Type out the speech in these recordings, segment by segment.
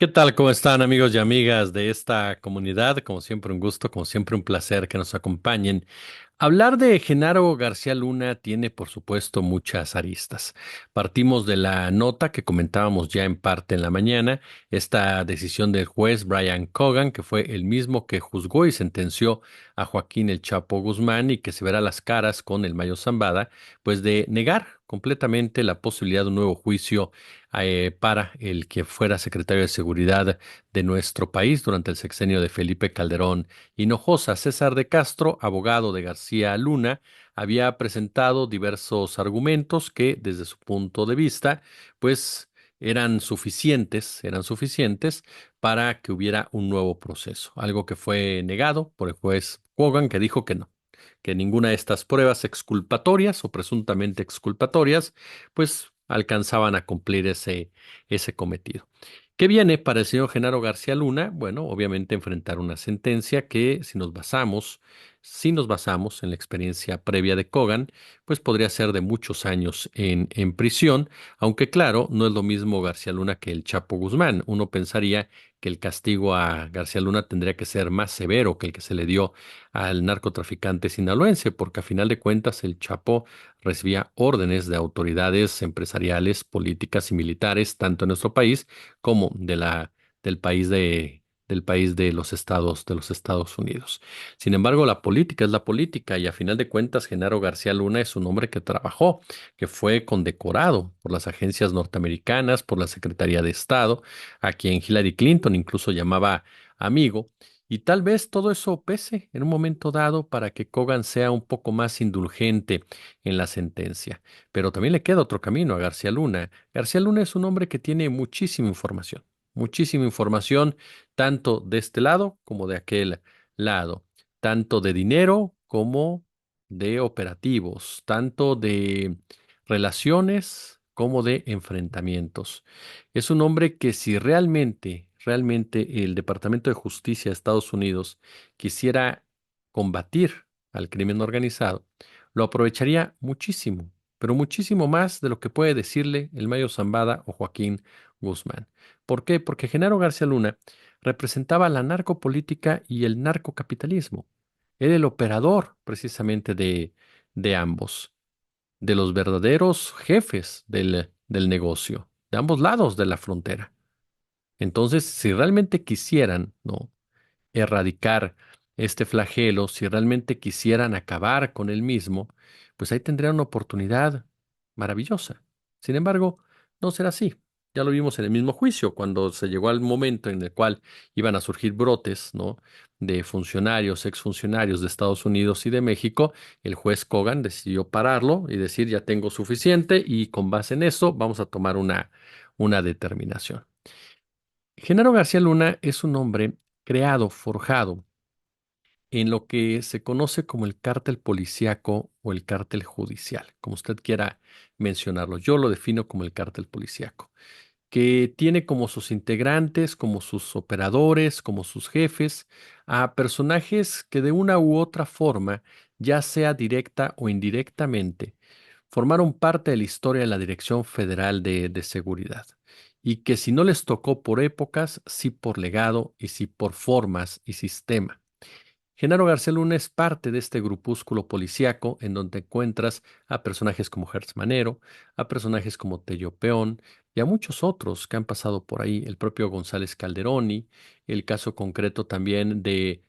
¿Qué tal? ¿Cómo están amigos y amigas de esta comunidad? Como siempre un gusto, como siempre un placer que nos acompañen. Hablar de Genaro García Luna tiene, por supuesto, muchas aristas. Partimos de la nota que comentábamos ya en parte en la mañana, esta decisión del juez Brian Cogan, que fue el mismo que juzgó y sentenció a Joaquín El Chapo Guzmán y que se verá las caras con el Mayo Zambada, pues de negar completamente la posibilidad de un nuevo juicio para el que fuera secretario de Seguridad de nuestro país durante el sexenio de Felipe Calderón Hinojosa. César de Castro, abogado de García Luna, había presentado diversos argumentos que, desde su punto de vista, pues eran suficientes para que hubiera un nuevo proceso, algo que fue negado por el juez Kogan, que dijo que no, que ninguna de estas pruebas exculpatorias o presuntamente exculpatorias, pues alcanzaban a cumplir ese cometido. ¿Qué viene para el señor Genaro García Luna? Bueno, obviamente enfrentar una sentencia que si nos basamos en la experiencia previa de Kogan, pues podría ser de muchos años en prisión, aunque claro, no es lo mismo García Luna que el Chapo Guzmán. Uno pensaría que el castigo a García Luna tendría que ser más severo que el que se le dio al narcotraficante sinaloense, porque a final de cuentas el Chapo recibía órdenes de autoridades empresariales, políticas y militares, tanto en nuestro país como del país del país de los Estados Unidos. Sin embargo, la política es la política y a final de cuentas Genaro García Luna es un hombre que trabajó, que fue condecorado por las agencias norteamericanas, por la Secretaría de Estado, a quien Hillary Clinton incluso llamaba amigo. Y tal vez todo eso pese en un momento dado para que Kogan sea un poco más indulgente en la sentencia. Pero también le queda otro camino a García Luna. García Luna es un hombre que tiene muchísima información, tanto de este lado como de aquel lado, tanto de dinero como de operativos, tanto de relaciones como de enfrentamientos. Es un hombre que si realmente el Departamento de Justicia de Estados Unidos quisiera combatir al crimen organizado, lo aprovecharía muchísimo, pero muchísimo más de lo que puede decirle el Mayo Zambada o Joaquín Guzmán. ¿Por qué? Porque Genaro García Luna representaba la narcopolítica y el narcocapitalismo. Era el operador precisamente de ambos, de los verdaderos jefes del negocio, de ambos lados de la frontera. Entonces, si realmente quisieran, ¿no?, erradicar este flagelo, si realmente quisieran acabar con él mismo, pues ahí tendrían una oportunidad maravillosa. Sin embargo, no será así. Ya lo vimos en el mismo juicio, cuando se llegó al momento en el cual iban a surgir brotes, ¿no?, de funcionarios, exfuncionarios de Estados Unidos y de México, el juez Kogan decidió pararlo y decir, ya tengo suficiente y con base en eso vamos a tomar una determinación. Genaro García Luna es un hombre creado, forjado en lo que se conoce como el cártel policíaco o el cártel judicial, como usted quiera mencionarlo. Yo lo defino como el cártel policíaco, que tiene como sus integrantes, como sus operadores, como sus jefes, a personajes que de una u otra forma, ya sea directa o indirectamente, formaron parte de la historia de la Dirección Federal de Seguridad. Y que si no les tocó por épocas, sí por legado y sí por formas y sistema. Genaro García Luna es parte de este grupúsculo policíaco en donde encuentras a personajes como Hertz Manero, a personajes como Tello Peón y a muchos otros que han pasado por ahí, el propio González Calderoni, el caso concreto también de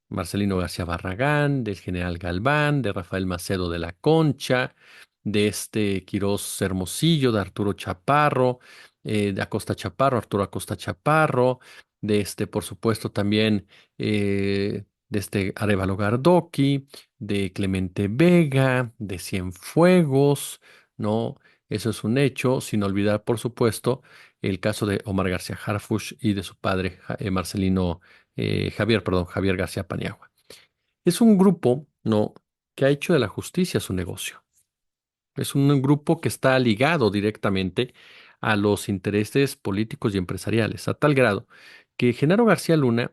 Marcelino García Barragán, del general Galván, de Rafael Macedo de la Concha, de este Quirós Hermosillo, de Arturo Chaparro, de Acosta Chaparro, Arturo Acosta Chaparro, de este, por supuesto, también de este Arévalo Gardoqui, de Clemente Vega, de Cienfuegos, ¿no? Eso es un hecho, sin olvidar, por supuesto, el caso de Omar García Harfuch y de su padre, Javier García Paniagua. Es un grupo, ¿no?, que ha hecho de la justicia su negocio. Es un grupo que está ligado directamente a los intereses políticos y empresariales, a tal grado que Genaro García Luna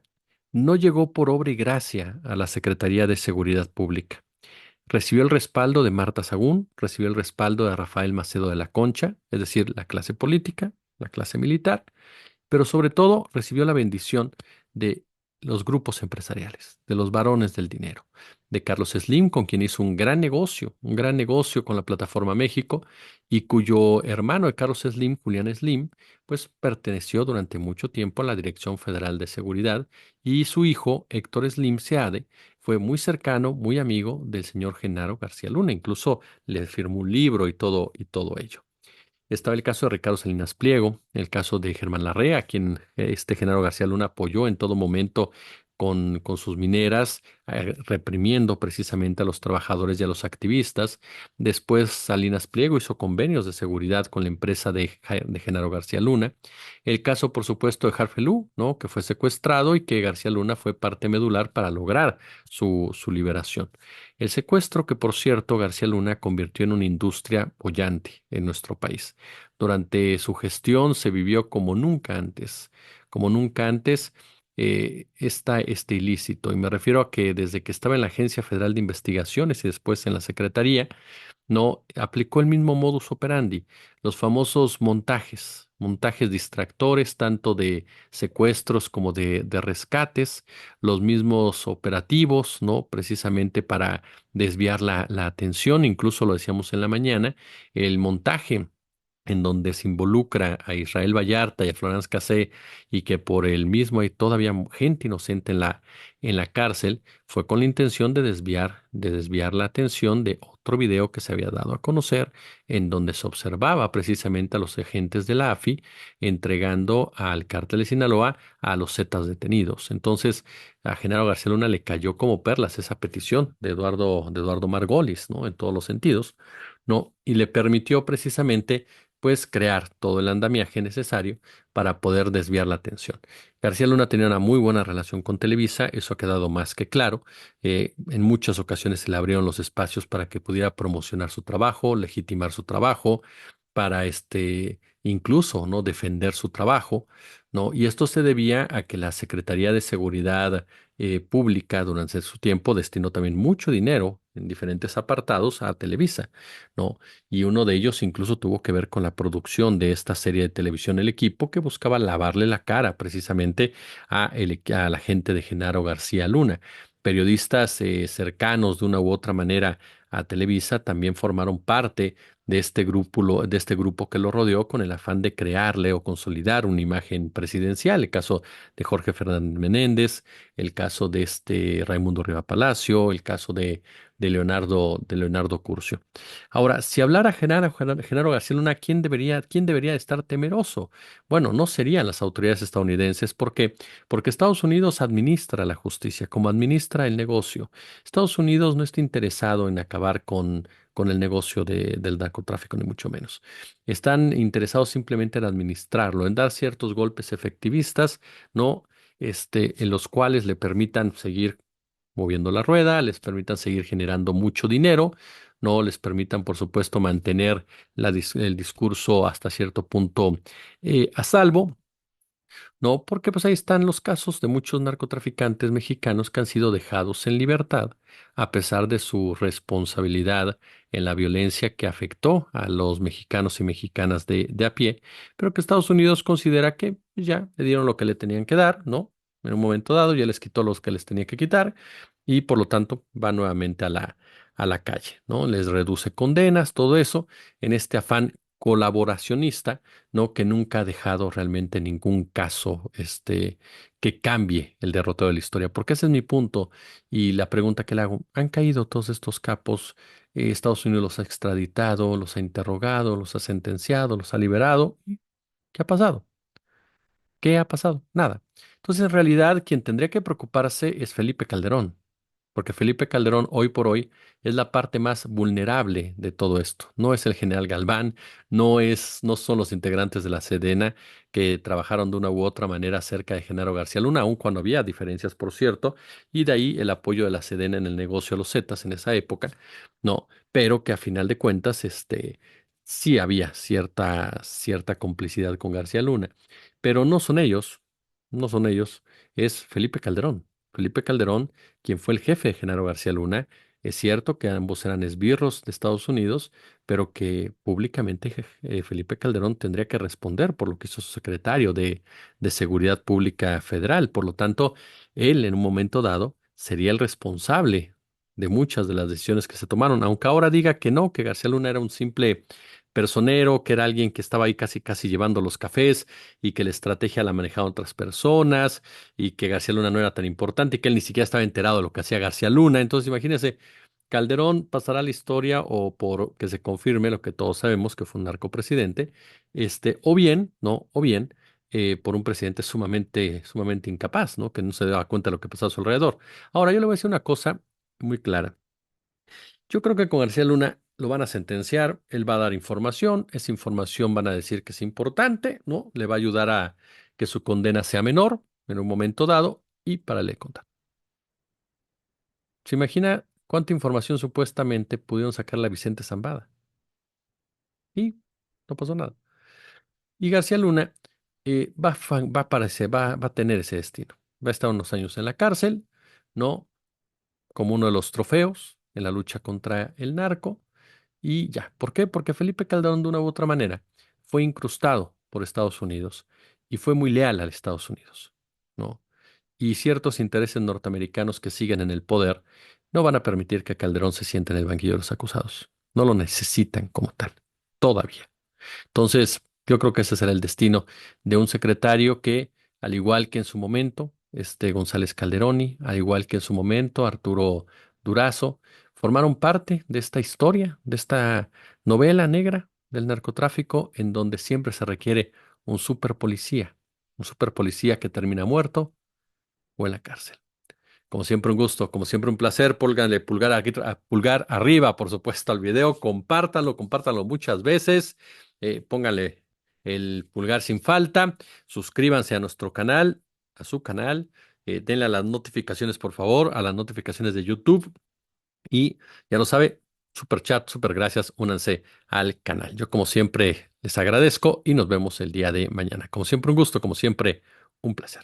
no llegó por obra y gracia a la Secretaría de Seguridad Pública. Recibió el respaldo de Marta Sagún, recibió el respaldo de Rafael Macedo de la Concha, es decir, la clase política, la clase militar, pero sobre todo recibió la bendición de los grupos empresariales, de los varones del dinero, de Carlos Slim, con quien hizo un gran negocio con la Plataforma México, y cuyo hermano de Carlos Slim, Julián Slim, pues perteneció durante mucho tiempo a la Dirección Federal de Seguridad, y su hijo, Héctor Slim Seade, fue muy cercano, muy amigo del señor Genaro García Luna, incluso le firmó un libro y todo ello. Estaba el caso de Ricardo Salinas Pliego, el caso de Germán Larrea, a quien Genaro García Luna apoyó en todo momento con sus mineras, reprimiendo precisamente a los trabajadores y a los activistas. Después Salinas Pliego hizo convenios de seguridad con la empresa de Genaro García Luna. El caso, por supuesto, de Harfelú, ¿no? Que fue secuestrado y que García Luna fue parte medular para lograr su liberación. El secuestro que, por cierto, García Luna convirtió en una industria bollante en nuestro país. Durante su gestión se vivió como nunca antes este ilícito. Y me refiero a que desde que estaba en la Agencia Federal de Investigaciones y después en la Secretaría, no aplicó el mismo modus operandi, los famosos montajes distractores, tanto de secuestros como de rescates, los mismos operativos, ¿no? Precisamente para desviar la atención, incluso lo decíamos en la mañana, el montaje en donde se involucra a Israel Vallarta y a Florence Cassé y que por el mismo hay todavía gente inocente en la cárcel, fue con la intención de desviar la atención de otro video que se había dado a conocer, en donde se observaba precisamente a los agentes de la AFI entregando al cártel de Sinaloa a los Zetas detenidos. Entonces, a Genaro García Luna le cayó como perlas esa petición de Eduardo Margolis, ¿no? En todos los sentidos, ¿no? Y le permitió precisamente pues crear todo el andamiaje necesario para poder desviar la atención. García Luna tenía una muy buena relación con Televisa, eso ha quedado más que claro. En muchas ocasiones se le abrieron los espacios para que pudiera promocionar su trabajo, legitimar su trabajo, para incluso, ¿no? Defender su trabajo, ¿no? Y esto se debía a que la Secretaría de Seguridad Pública durante su tiempo destinó también mucho dinero en diferentes apartados a Televisa, ¿no? Y uno de ellos incluso tuvo que ver con la producción de esta serie de televisión El Equipo, que buscaba lavarle la cara precisamente a la gente de Genaro García Luna. Periodistas cercanos de una u otra manera a Televisa también formaron parte de este grupo que lo rodeó con el afán de crearle o consolidar una imagen presidencial. El caso de Jorge Fernández Menéndez, el caso de Raimundo Riva Palacio, el caso de Leonardo Curcio. Ahora, si hablara Genaro García Luna, quién debería estar temeroso? Bueno, no serían las autoridades estadounidenses. ¿Por qué? Porque Estados Unidos administra la justicia, como administra el negocio. Estados Unidos no está interesado en acabar con el negocio del narcotráfico, ni mucho menos. Están interesados simplemente en administrarlo, en dar ciertos golpes efectivistas, ¿no? En los cuales le permitan seguir moviendo la rueda, les permitan seguir generando mucho dinero, no les permitan, por supuesto, mantener el discurso hasta cierto punto a salvo. No, porque pues ahí están los casos de muchos narcotraficantes mexicanos que han sido dejados en libertad a pesar de su responsabilidad en la violencia que afectó a los mexicanos y mexicanas de a pie, pero que Estados Unidos considera que ya le dieron lo que le tenían que dar, ¿no? En un momento dado ya les quitó los que les tenía que quitar y por lo tanto va nuevamente a la calle, ¿no? Les reduce condenas, todo eso, en este afán colaboracionista, ¿no? Que nunca ha dejado realmente ningún caso, que cambie el derrotero de la historia. Porque ese es mi punto. Y la pregunta que le hago, ¿han caído todos estos capos? Estados Unidos los ha extraditado, los ha interrogado, los ha sentenciado, los ha liberado. ¿Y qué ha pasado? ¿Qué ha pasado? Nada. Entonces, en realidad, quien tendría que preocuparse es Felipe Calderón, porque Felipe Calderón hoy por hoy es la parte más vulnerable de todo esto. No es el general Galván, no son los integrantes de la Sedena que trabajaron de una u otra manera cerca de Genaro García Luna, aun cuando había diferencias, por cierto, y de ahí el apoyo de la Sedena en el negocio de los Zetas en esa época, no, pero que a final de cuentas, sí había cierta complicidad con García Luna, pero no son ellos, es Felipe Calderón. Felipe Calderón, quien fue el jefe de Genaro García Luna, Es cierto que ambos eran esbirros de Estados Unidos, pero que públicamente Felipe Calderón tendría que responder por lo que hizo su secretario de Seguridad Pública Federal. Por lo tanto, él en un momento dado sería el responsable de muchas de las decisiones que se tomaron, aunque ahora diga que no, que García Luna era un simple personero, que era alguien que estaba ahí casi casi llevando los cafés y que la estrategia la manejaban otras personas y que García Luna no era tan importante y que él ni siquiera estaba enterado de lo que hacía García Luna. Entonces, imagínense, Calderón pasará a la historia o por que se confirme lo que todos sabemos que fue un narcopresidente, o bien, ¿no? O bien por un presidente sumamente incapaz, ¿no? Que no se daba cuenta de lo que pasaba a su alrededor. Ahora, yo le voy a decir una cosa muy clara. Yo creo que con García Luna lo van a sentenciar, él va a dar información, esa información van a decir que es importante, ¿no? Le va a ayudar a que su condena sea menor en un momento dado y para le contar. ¿Se imagina cuánta información supuestamente pudieron sacarle a Vicente Zambada? Y no pasó nada. Y García Luna va a va a tener ese destino. Va a estar unos años en la cárcel, ¿no? Como uno de los trofeos en la lucha contra el narco. Y ya, ¿por qué? Porque Felipe Calderón de una u otra manera fue incrustado por Estados Unidos y fue muy leal a Estados Unidos, ¿no? Y ciertos intereses norteamericanos que siguen en el poder no van a permitir que Calderón se siente en el banquillo de los acusados. No lo necesitan como tal, todavía. Entonces, yo creo que ese será el destino de un secretario que, al igual que en su momento, González Calderoni, al igual que en su momento, Arturo Durazo, formaron parte de esta historia, de esta novela negra del narcotráfico, en donde siempre se requiere un superpolicía que termina muerto o en la cárcel. Como siempre, un gusto, como siempre, un placer. Pónganle pulgar arriba, por supuesto, al video. Compártanlo muchas veces. Pónganle el pulgar sin falta. Suscríbanse a nuestro canal, a su canal. Denle a las notificaciones, por favor, a las notificaciones de YouTube. Y ya lo sabe, super chat, super gracias. Únanse al canal. Yo, como siempre, les agradezco y nos vemos el día de mañana. Como siempre, un gusto, como siempre, un placer.